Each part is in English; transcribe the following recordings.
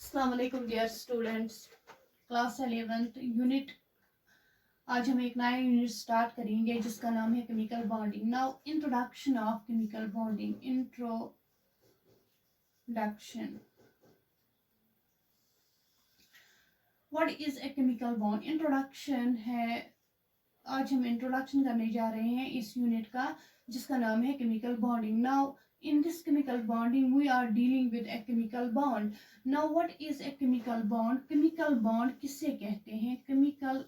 अस्सलाम वालेकुम dear students, class 11th unit. आज हम एक नया यूनिट स्टार्ट करेंगे जिसका नाम है chemical bonding. Now introduction of chemical bonding. Introduction. What is a chemical bond? Introduction है। आज हम इंट्रोडक्शन करने जा रहे हैं इस यूनिट का जिसका नाम है chemical bonding. Now in this chemical bonding we are dealing with a chemical bond. Now what is a chemical bond? chemical bond किससे कहते हैं? chemical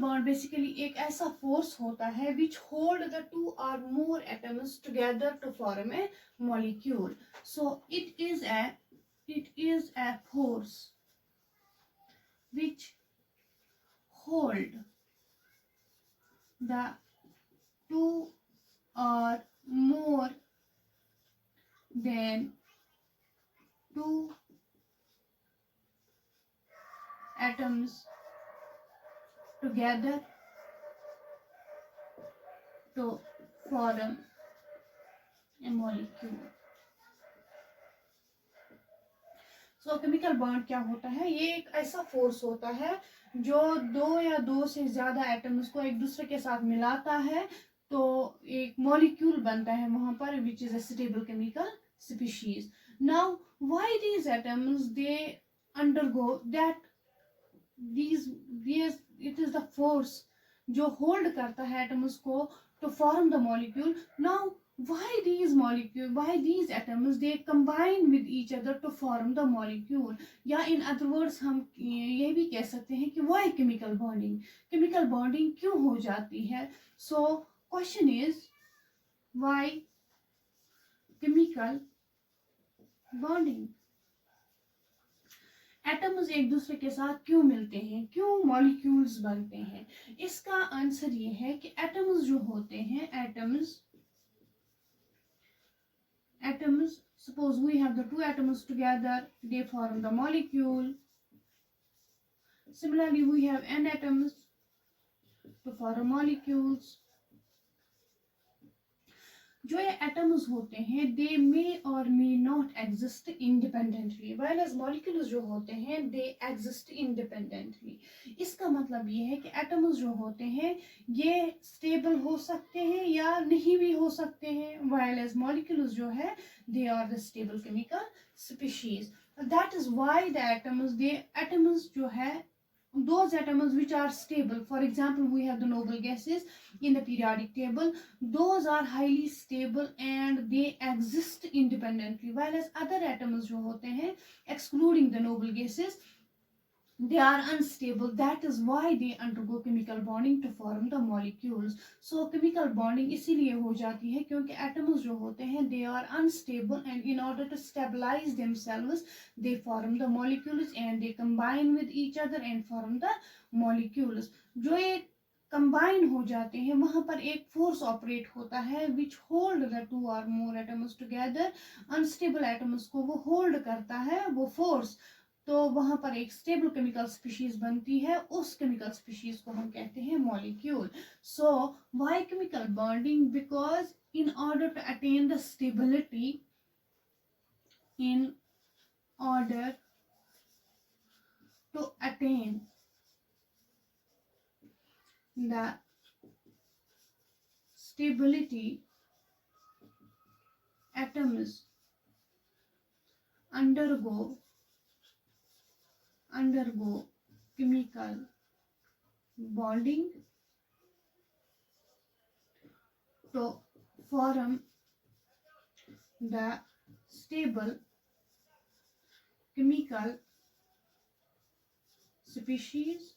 bond basically एक ऐसा force होता है which hold the two or more atoms together to form a molecule. So it is a force which hold the two or more than two atoms together to form a molecule. So chemical bond क्या होता है? ये एक ऐसा force होता है जो दो या दो से ज्यादा एटम्स को एक दूसरे के साथ मिलाता है तो एक मॉलिक्यूल बनता है वहां पर, which is a stable chemical species. Now why these atoms they undergo that these it is the force जो होल्ड करता है एटम्स को to form the molecule. Now why these atoms they combine with each other to form the molecule, या in other words हम ये भी कह सकते हैं कि why chemical bonding क्यों हो जाती है. So question is why chemical bonding? Atoms एक दूसरे के साथ क्यों मिलते हैं, क्यों मॉलिक्यूल्स बनते हैं? इसका आंसर ये है कि एटम्स जो होते हैं, atoms suppose we have the two atoms together, they form the molecule. Similarly we have n atoms to form molecules. जो ये एटम्स होते हैं they may or may not exist independently, while as molecules जो होते हैं they exist independently. इसका मतलब ये है कि एटम्स जो होते हैं ये स्टेबल हो सकते हैं या नहीं भी हो सकते हैं, व्हाइल एज मॉलिक्यूल्स जो है they are the stable chemical species. That is why the atoms जो है those atoms which are stable, for example we have the noble gases in the periodic table, those are highly stable and they exist independently, whereas other atoms जो होते हैं excluding the noble gases they are unstable. That is why they undergo chemical bonding to form the molecules. So chemical bonding इसीलिए हो जाती है क्योंकि atoms जो होते हैं they are unstable and in order to stabilize themselves they form the molecules and they combine with each other and form the molecules. जो ये कंबाइन हो जाते हैं वहां पर एक फोर्स ऑपरेट होता है विच होल्ड द टू और मोर एटम्स टुगेदर. अनस्टेबल एटम्स को वो होल्ड करता है वो फोर्स, तो वहां पर एक स्टेबल केमिकल स्पीशीज बनती है, उस केमिकल स्पीशीज को हम कहते हैं molecule. So why chemical bonding? Because in order to attain the stability, in order to attain the stability atoms undergo chemical bonding to form the stable chemical species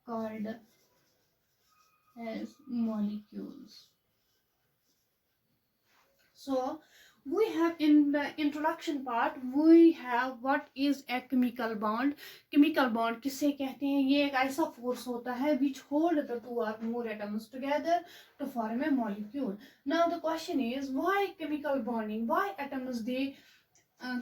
called as molecules. So we have in the introduction part we have what is a chemical bond. chemical bond किसे कहते हैं? ये एक ऐसा force होता है which hold the two or more atoms together to form a molecule. Now the question is why chemical bonding? Why atoms they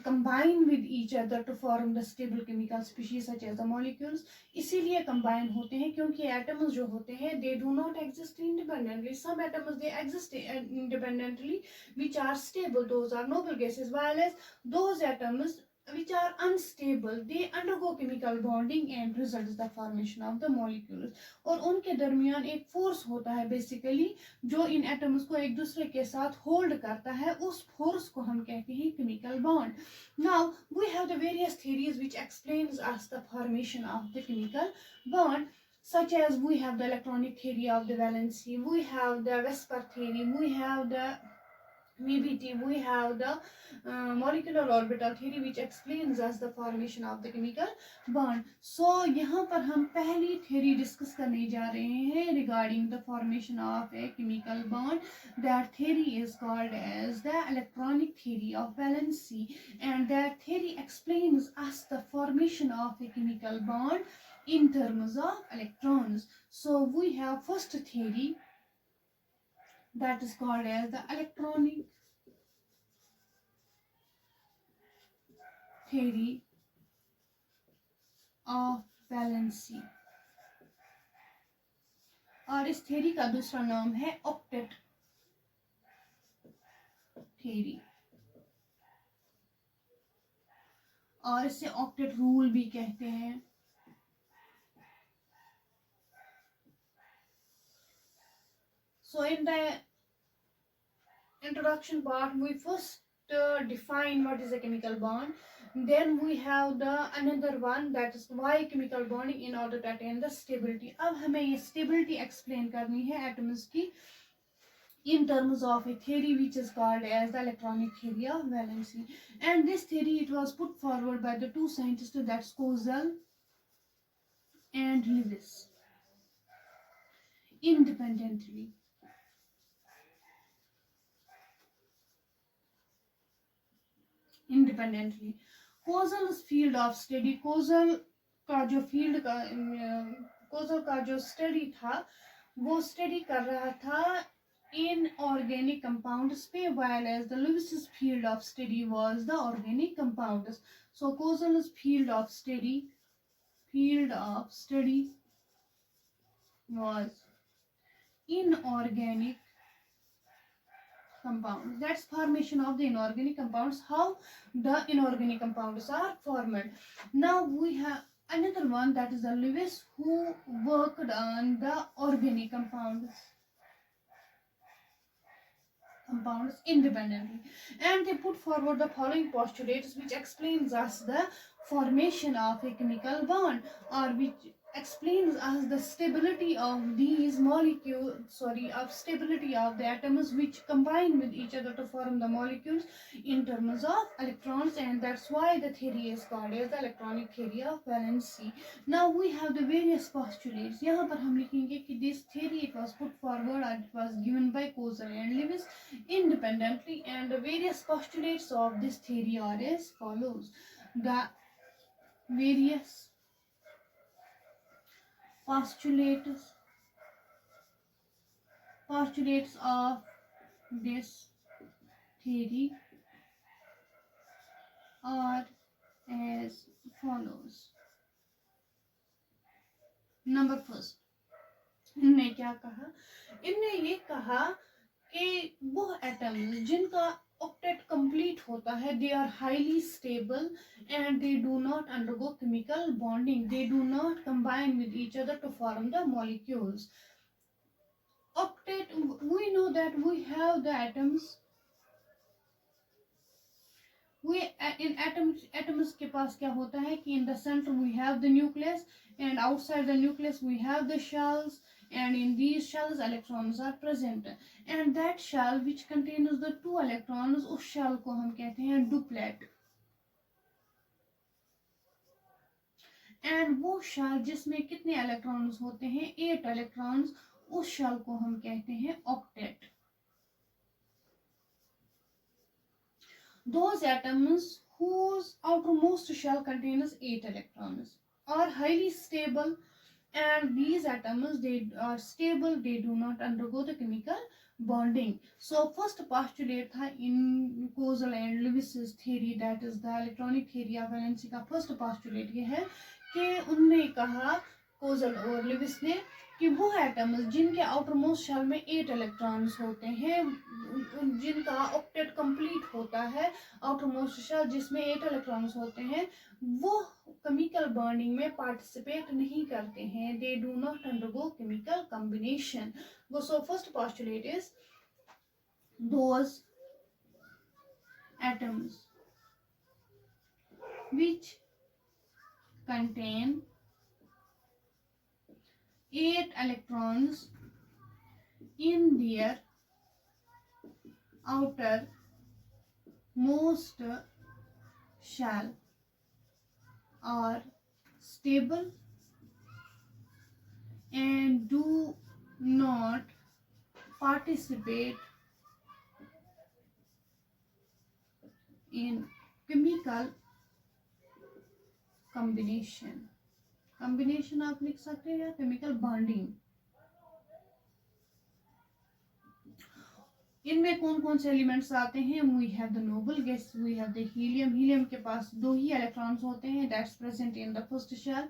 combine with each other to form the stable chemical species such as the molecules. इसीलिए combine होते हैं क्योंकि atoms जो होते हैं they do not exist independently. Some atoms they exist independently which are stable, those are noble gases, while as those atoms which are unstable they undergo chemical bonding and results the formation of the molecules. और उनके दरमियान एक force होता है basically जो इन atoms को एक दूसरे के साथ होल्ड करता है, उस फोर्स को हम कहते हैं chemical bond. Now we have the various theories which explains us the formation of the chemical bond, such as we have the electronic theory of the valency, we have the Vesper theory, we have the VBT, we have the molecular orbital theory which explains us the formation of the chemical bond. So यहाँ पर हम पहली theory discuss करने जा रहे हैं regarding the formation of a chemical bond. That theory is called as the electronic theory of valency, and that theory explains us the formation of a chemical bond in terms of electrons. So we have first theory that is called as the electronic theory of valency, और इस theory का दूसरा नाम है octet theory, और इसे octet rule भी कहते हैं. So in the introduction part we first define what is a chemical bond, then we have the another one that is why chemical bonding in order to attain the stability. अब हमें ये stability explain करनी है atoms की in terms of a theory which is called as the electronic theory of valency. And this theory it was put forward by the two scientists, that's Kozal and Lewis, independently. Kozal's field of study, Kozal का जो study था वो study कर रहा था inorganic compounds पे, while as the Lewis's field of study was the organic compounds. So Kozal's field of study was inorganic compounds. That's formation of the inorganic compounds, how the inorganic compounds are formed. Now we have another one, that is the Lewis, who worked on the organic compounds independently, and they put forward the following postulates which explains us the formation of a chemical bond, or which explains us the stability of these molecules, of stability of the atoms which combine with each other to form the molecules in terms of electrons, and that's why the theory is called as the electronic theory of valency. Now we have the various postulates. यहाँ पर हम लिखेंगे कि this theory it was put forward and it was given by Kozal and Lewis independently, and the various postulates of this theory are as follows. The various postulates of this theory are as follows. Number first, इनने क्या कहा? इनने ये कहा कि वो atoms जिनका octet complete होता है, they are highly stable and they do not undergo chemical bonding, they do not combine with each other to form the molecules. Octet, we know that we have the atoms, in atoms के पास क्या होता है कि in the center we have the nucleus, and outside the nucleus we have the shells, and in these shells electrons are present, and that shell which contains the two electrons, उस shell को हम कहते हैं duplet, and वो shell जिसमें कितने electrons होते हैं 8 electrons, उस shell को हम कहते हैं octet. Those atoms whose outermost shell contains 8 electrons are highly stable, and these atoms they are stable, they do not undergo the chemical bonding. So first postulate था in Kozal and Lewis's theory, that is the electronic theory of valency का first postulate ये है कि उनने कहा causal और Lewis ने कि वो एटम्स जिनके आउटर मोस्ट शेल में 8 इलेक्ट्रॉन्स होते हैं, जिनका ऑक्टेट कंप्लीट होता है, आउटर मोस्ट शेल जिसमें 8 इलेक्ट्रॉन्स होते हैं, वो केमिकल बॉन्डिंग में पार्टिसिपेट नहीं करते हैं. दे do not undergo chemical combination. So first postulate is those atoms which contain 8 electrons in their outer most shell are stable and do not participate in chemical combination. combination आप लिख सकते हैं या chemical bonding. इनमें कौन कौन से elements आते हैं? We have the noble gas, we have the helium. helium के पास 2 ही इलेक्ट्रॉन्स होते हैं, that's present in the first shell.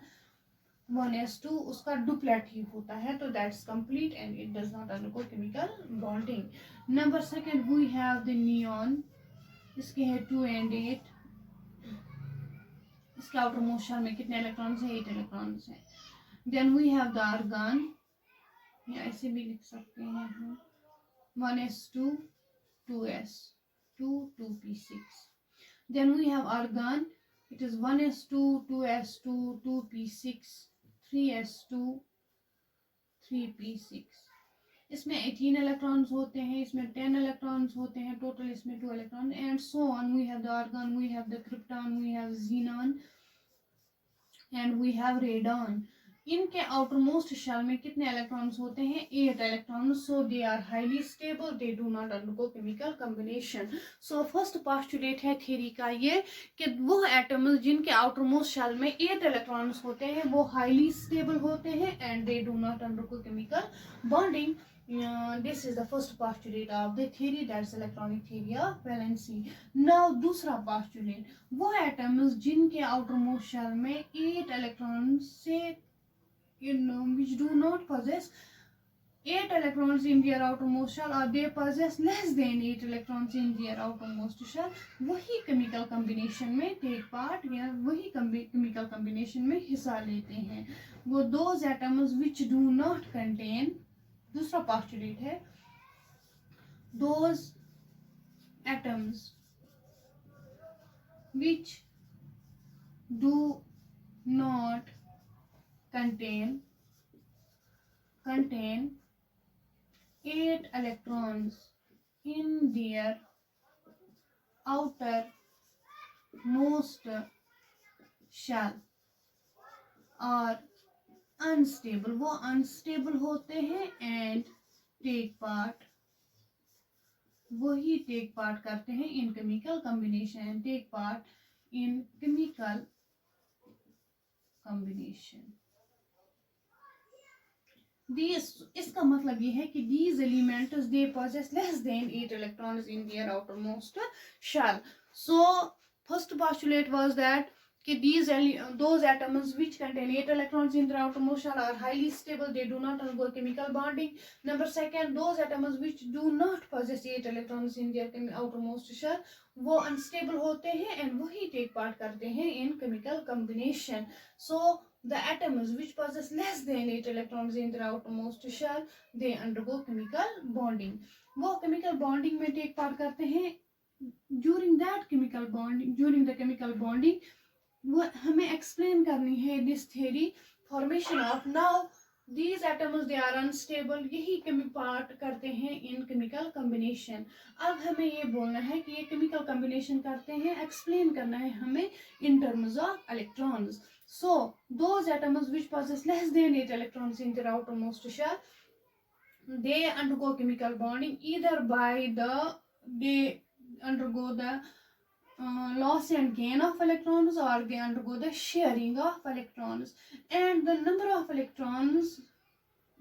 1s2 उसका डुप्लेट ही होता है, तो that's complete and it does not undergo chemical bonding. Number second we have the neon. इसके है 2 and 8. इसके आउटर मोस्ट शेल में कितने इलेक्ट्रॉन्स हैं? 8 इलेक्ट्रॉन्स हैं. Then we have the argon, या ऐसे भी लिख सकते हैं हम, 1s2 2s2 2p6. Then we have argon, it is 1s2 2s2 2p6 3s2 3p6. इसमें 18 इलेक्ट्रॉन्स होते हैं, इसमें 10 इलेक्ट्रॉन्स होते हैं टोटल, इसमें 2 electron and so on. We have the argon, we have the krypton, we have xenon and we have radon. इनके outermost shell में कितने इलेक्ट्रॉन्स होते हैं? 8 electrons. So they are highly stable, they do not undergo chemical combination. So first postulate है theory का ये कि वो एटम्स जिनके आउटर मोस्ट शेल में 8 इलेक्ट्रॉन्स होते हैं वो हाईली स्टेबल होते हैं and they do not undergo chemical bonding. This is the first postulate of the theory, that's electronic theory of valency. Now दूसरा postulate, वो एटम्स जिनके आउटर मोस्ट शेल में 8 इलेक्ट्रॉन्स से which do not possess 8 electrons in their outermost shell or they possess less than 8 electrons in their outermost shell, वही chemical combination में take part या वही chemical combination में हिस्सा लेते हैं. वो those atoms which do not contain, दूसरा postulate है, those atoms which do not contain 8 electrons in their outermost shell are unstable. वो unstable होते हैं and take part, वही take part करते हैं in chemical combination, take part in chemical combination. इसका मतलब ये है कि these elements they possess less than 8 electrons in their outermost shell. So first postulate was that those atoms which contain 8 electrons in their outermost shell are highly stable, they do not undergo chemical bonding. Number second, those atoms which do not possess 8 electrons in their outermost shell वो unstable होते हैं and वही take part करते हैं in chemical combination. So the atoms which possess less than 8 electrons in their outermost shell they undergo chemical bonding. वो chemical bonding में take part करते हैं. During the chemical bonding वो हमें explain करनी है this theory, formation of. Now these atoms they are unstable, यही part करते हैं in chemical combination. अब हमें ये बोलना है कि ये chemical combination करते हैं, explain करना है हमें in terms of electrons. So those atoms which possess less than 8 electrons in their outermost shell they undergo chemical bonding either by they undergo the loss and gain of electrons or they undergo the sharing of electrons, and the number of electrons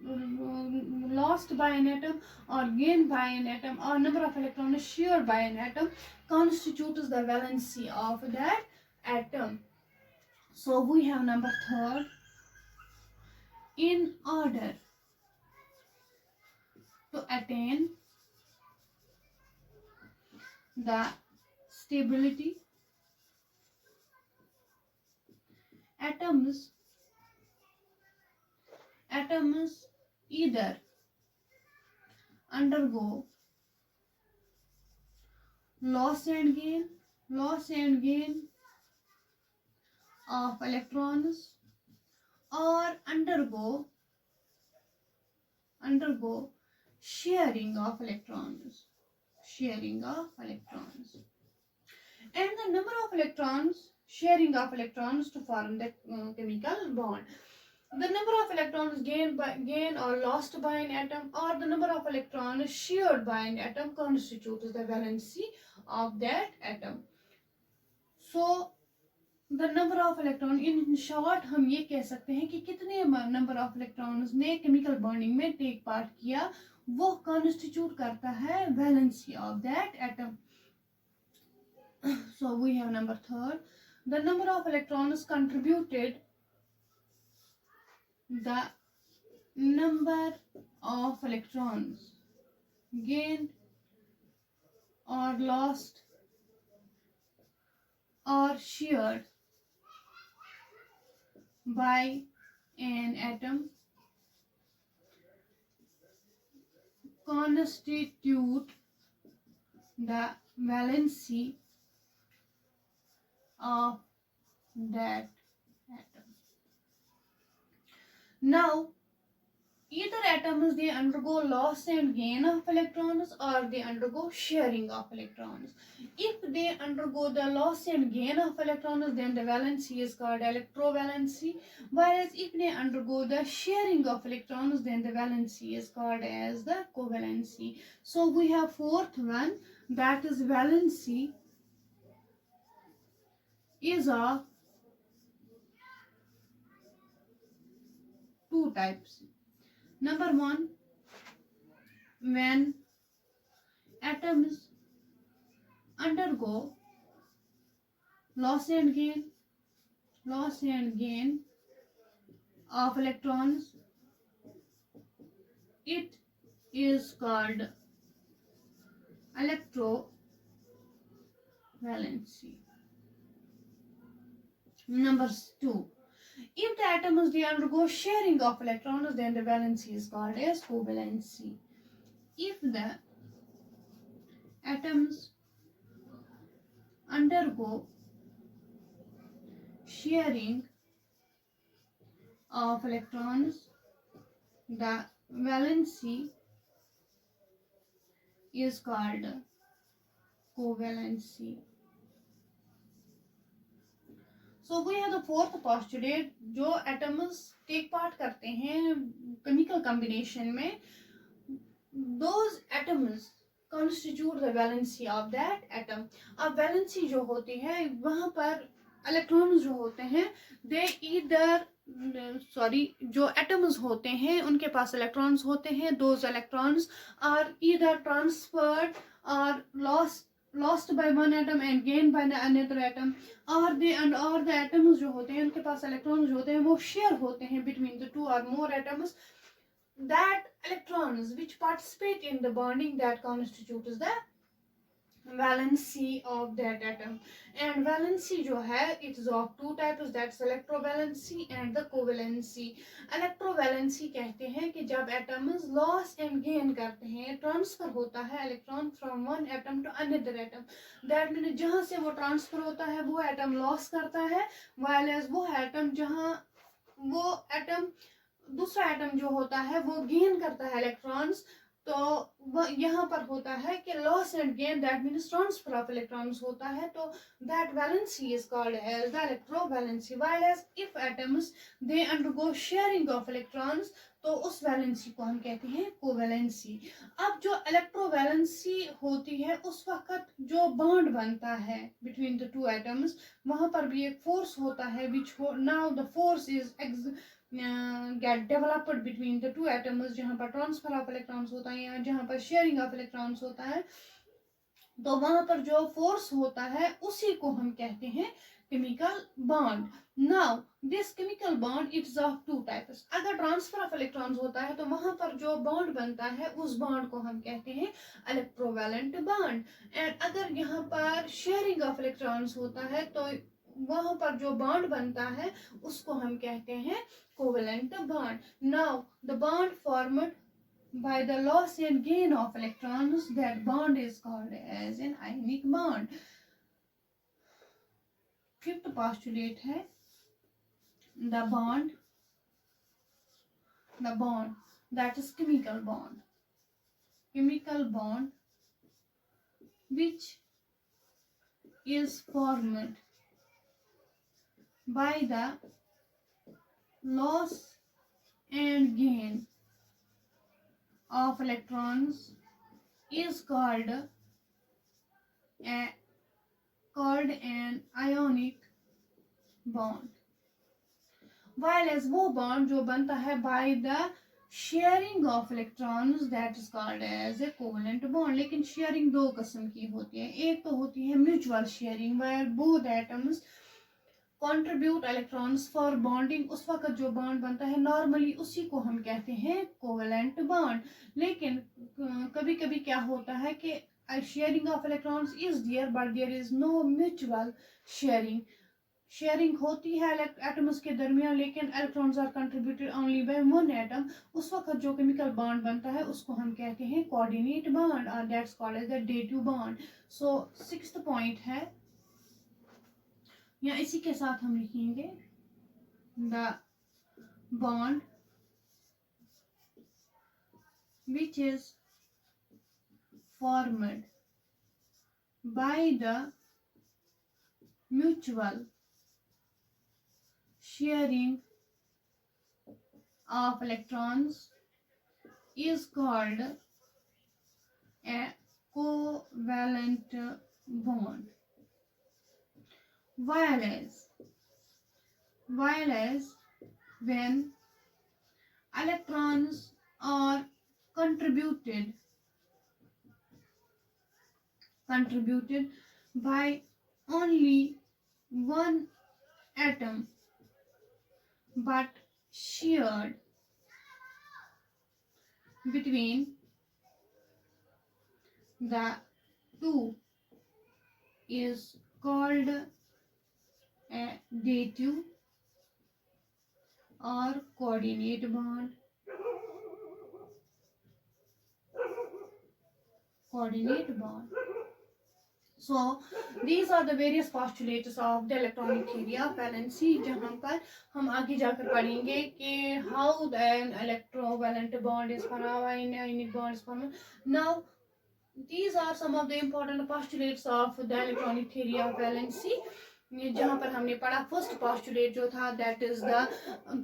lost by an atom or gained by an atom, or number of electrons shared by an atom, constitutes the valency of that atom. So we have number third. In order to attain the stability, atoms either undergo loss and gain of electrons, or undergo sharing of electrons. And the number of electrons, sharing of electrons to form the chemical bond. The number of electrons gained or lost by an atom, or the number of electrons shared by an atom, constitutes the valency of that atom. So the number of electron, in short हम ये कह सकते हैं कि कितने number of electrons ने chemical bonding में take part किया, वो constitute करता है valency of that atom. So we have number third. The number of electrons contributed, the number of electrons gained or lost or shared by an atom constitute the valency of that atom. Now, either atoms they undergo loss and gain of electrons, or they undergo sharing of electrons. If they undergo the loss and gain of electrons, then the valency is called electrovalency. Whereas if they undergo the sharing of electrons, then the valency is called as the covalency. So we have fourth one, that is valency is of two types. Number one, when atoms undergo loss and gain of electrons, it is called electrovalency. Number two, if the atoms they undergo sharing of electrons, then the valency is called as covalency. If the atoms undergo sharing of electrons, the valency is called covalency. So we have the fourth postulate, जो atoms take part करते हैं chemical combination में, those atoms constitute the valency of that atom. अब valency जो होती है वहाँ पर electrons जो होते हैं they either जो atoms होते हैं उनके पास electrons होते हैं, those electrons are either transferred or lost by one atom and gained by the another atom, or the atoms जो होते हैं उनके पास electrons जो होते हैं वो share होते हैं between the two or more atoms. That electrons which participate in the bonding, that constitutes the valency of that atom. And valency जो है it is of two types, that's electrovalency and the covalency. electrovalency कहते हैं कि जब atoms loss and gain करते हैं, transfer होता है electron from one atom to another atom, that means जहाँ से वो transfer होता है वो atom loss करता है, while as वो atom दूसरा एटम जो होता है वो गेन करता है इलेक्ट्रॉन्स. तो यहाँ पर होता है कि loss and gain, that means transfer of electrons होता है, तो that valency is called as the electrovalency. While as if atoms they undergo sharing of electrons, तो उस वैलेंसी को हम कहते हैं कोवैलेंसी. अब जो इलेक्ट्रोवैलेंसी होती है उस वक्त जो बॉन्ड बनता है बिटवीन द टू एटम्स, वहां पर भी एक फोर्स होता है, which now the force is get developed between the two atoms, जहाँ पर ट्रांसफर ऑफ इलेक्ट्रॉन्स होता है या जहाँ पर शेयरिंग ऑफ इलेक्ट्रॉन्स होता है, तो वहां पर जो फोर्स होता है उसी को हम कहते हैं chemical bond. Now this chemical bond it's of two types. अगर ट्रांसफर ऑफ इलेक्ट्रॉन्स होता है तो वहां पर जो बॉन्ड बनता है उस बॉन्ड को हम कहते हैं इलेक्ट्रोवैलेंट बॉन्ड. एंड अगर यहाँ पर शेयरिंग ऑफ इलेक्ट्रॉन्स होता है तो वहां पर जो बॉन्ड बनता है उसको हम कहते हैं covalent bond. Now the bond formed by the loss and gain of electrons, that bond is called as an ionic bond. Fifth postulate है the bond that is chemical bond which is formed by the loss and gain of electrons is called an ionic bond. While as वो bond जो बनता है by the sharing of electrons, that is called as a covalent bond. लेकिन sharing दो किस्म की होती है. एक तो होती है mutual sharing where both atoms contribute electrons for bonding. उस वक्त जो बॉन्ड बनता है नॉर्मली उसी को हम कहते हैं कोवेलेंट बॉन्ड. लेकिन कभी कभी क्या होता है कि sharing of electrons is there but there is no mutual sharing होती है एटम्स के दरमियान लेकिन electrons are contributed only by one atom. उस वक्त जो केमिकल बॉन्ड बनता है उसको हम कहते हैं कोऑर्डिनेट बॉन्ड और that's called as the dative bond. So sixth point है या इसी के साथ हम लिखेंगे the bond which is formed by the mutual sharing of electrons is called a covalent bond. While as when electrons are contributed by only one atom but shared between the two is called a dative or coordinate bond. So these are the various postulates of the electronic theory of valency, जहाँ पर हम आगे जाकर पढ़ेंगे कि how an electrovalent bond is formed, how an ionic bond is formed. Now these are some of the important postulates of the electronic theory of valency. जहाँ पर हमने पढ़ा फर्स्ट पोस्टुलेट जो था that is the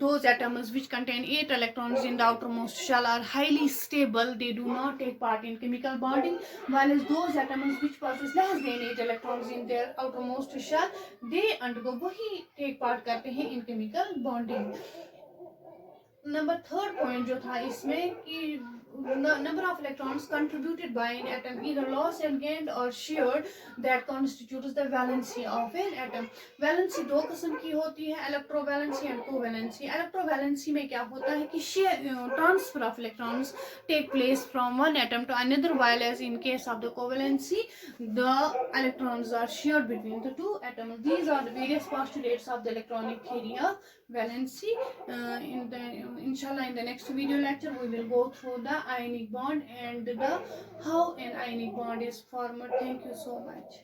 those atoms which contain 8 electrons in the outermost shell are highly stable. They do not take part in chemical bonding, while as those atoms which possess less than 8 electrons in their outermost shell they undergo वही take part करते हैं in chemical bonding. Number third point जो था इसमें कि number of electrons contributed by an atom either lost and gained or shared that constitutes the valency of an atom. Valency दो किस्म की होती है, इलेक्ट्रोवैलेंसी एंड कोवैलेंसी. इलेक्ट्रोवैलेंसी में क्या होता है कि transfer of electrons take place from one atom to another, while as in case of the covalency the electrons are shared between the two atoms. These are the various postulates of the electronic theory of valency. Inshallah in the next video lecture we will go through the ionic bond and the how an ionic bond is formed. Thank you so much.